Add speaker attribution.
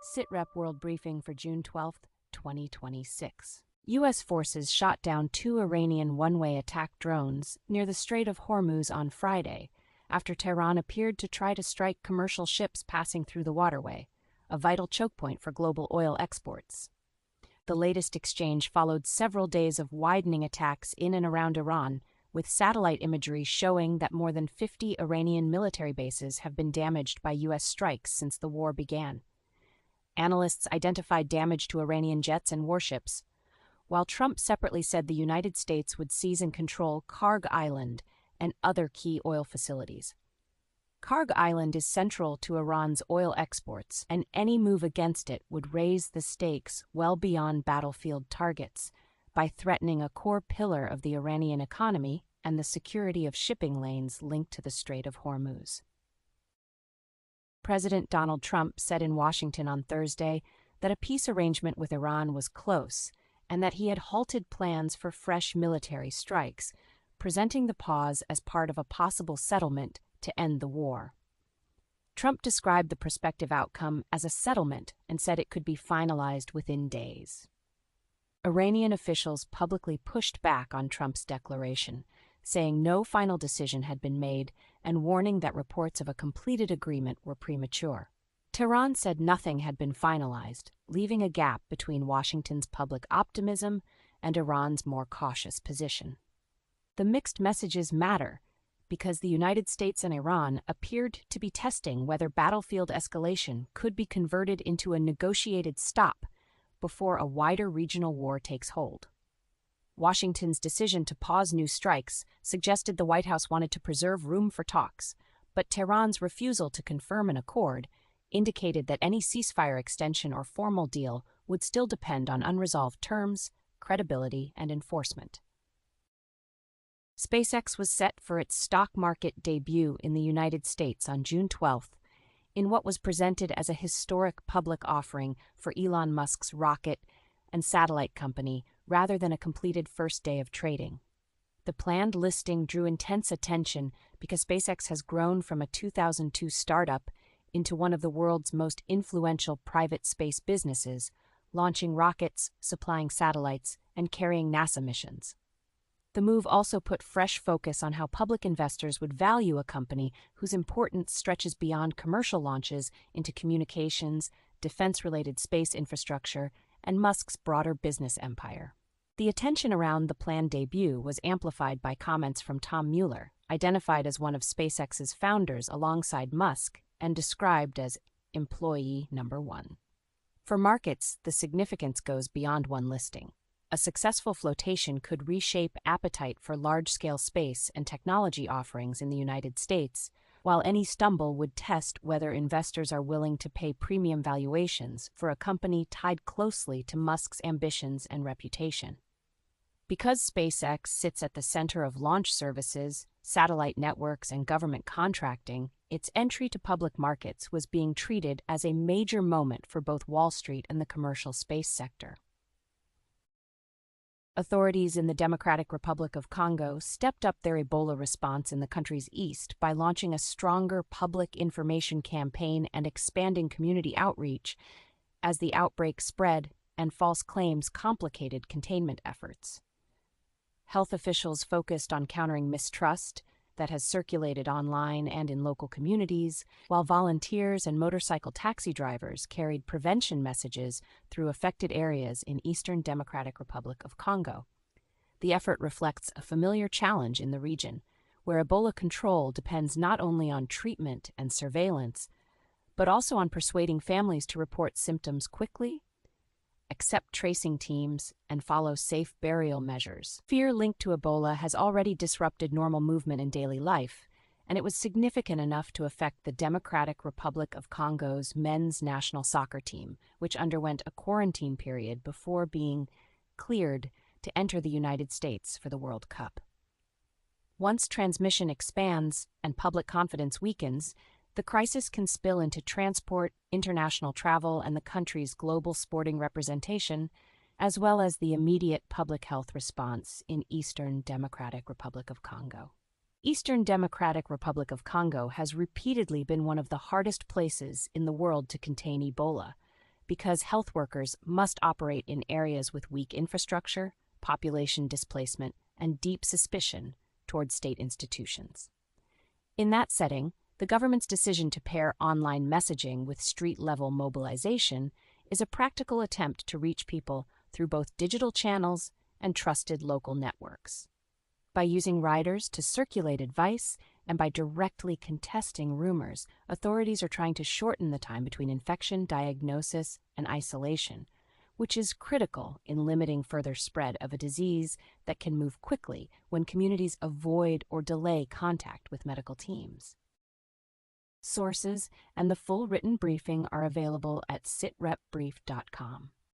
Speaker 1: SITREP World Briefing for June 12, 2026. U.S. forces shot down 2 Iranian one-way attack drones near the Strait of Hormuz on Friday, after Tehran appeared to try to strike commercial ships passing through the waterway, a vital choke point for global oil exports. The latest exchange followed several days of widening attacks in and around Iran, with satellite imagery showing that more than 50 Iranian military bases have been damaged by U.S. strikes since the war began. Analysts identified damage to Iranian jets and warships, while Trump separately said the United States would seize and control Karg Island and other key oil facilities. Karg Island is central to Iran's oil exports, and any move against it would raise the stakes well beyond battlefield targets by threatening a core pillar of the Iranian economy and the security of shipping lanes linked to the Strait of Hormuz. President Donald Trump said in Washington on Thursday that a peace arrangement with Iran was close and that he had halted plans for fresh military strikes, presenting the pause as part of a possible settlement to end the war. Trump described the prospective outcome as a settlement and said it could be finalized within days. Iranian officials publicly pushed back on Trump's declaration, saying no final decision had been made and warning that reports of a completed agreement were premature. Tehran said nothing had been finalized, leaving a gap between Washington's public optimism and Iran's more cautious position. The mixed messages matter because the United States and Iran appeared to be testing whether battlefield escalation could be converted into a negotiated stop before a wider regional war takes hold. Washington's decision to pause new strikes suggested the White House wanted to preserve room for talks, but Tehran's refusal to confirm an accord indicated that any ceasefire extension or formal deal would still depend on unresolved terms, credibility, and enforcement. SpaceX was set for its stock market debut in the United States on June 12th, in what was presented as a historic public offering for Elon Musk's rocket and satellite company rather than a completed first day of trading. The planned listing drew intense attention because SpaceX has grown from a 2002 startup into one of the world's most influential private space businesses, launching rockets, supplying satellites, and carrying NASA missions. The move also put fresh focus on how public investors would value a company whose importance stretches beyond commercial launches into communications, defense-related space infrastructure, and Musk's broader business empire. The attention around the planned debut was amplified by comments from Tom Mueller, identified as one of SpaceX's founders alongside Musk and described as employee number 1. For markets, the significance goes beyond one listing. A successful flotation could reshape appetite for large-scale space and technology offerings in the United States, while any stumble would test whether investors are willing to pay premium valuations for a company tied closely to Musk's ambitions and reputation. Because SpaceX sits at the center of launch services, satellite networks, and government contracting, its entry to public markets was being treated as a major moment for both Wall Street and the commercial space sector. Authorities in the Democratic Republic of Congo stepped up their Ebola response in the country's east by launching a stronger public information campaign and expanding community outreach as the outbreak spread and false claims complicated containment efforts. Health officials focused on countering mistrust that has circulated online and in local communities, while volunteers and motorcycle taxi drivers carried prevention messages through affected areas in Eastern Democratic Republic of Congo. The effort reflects a familiar challenge in the region, where Ebola control depends not only on treatment and surveillance, but also on persuading families to report symptoms quickly, accept tracing teams, and follow safe burial measures. Fear linked to Ebola has already disrupted normal movement in daily life, and it was significant enough to affect the Democratic Republic of Congo's men's national soccer team, which underwent a quarantine period before being cleared to enter the United States for the World Cup. Once transmission expands and public confidence weakens, the crisis can spill into transport, international travel, and the country's global sporting representation, as well as the immediate public health response in Eastern Democratic Republic of Congo. Eastern Democratic Republic of Congo has repeatedly been one of the hardest places in the world to contain Ebola, because health workers must operate in areas with weak infrastructure, population displacement, and deep suspicion toward state institutions. In that setting, the government's decision to pair online messaging with street-level mobilization is a practical attempt to reach people through both digital channels and trusted local networks. By using riders to circulate advice and by directly contesting rumors, authorities are trying to shorten the time between infection, diagnosis, and isolation, which is critical in limiting further spread of a disease that can move quickly when communities avoid or delay contact with medical teams. Sources and the full written briefing are available at sitrepbrief.com.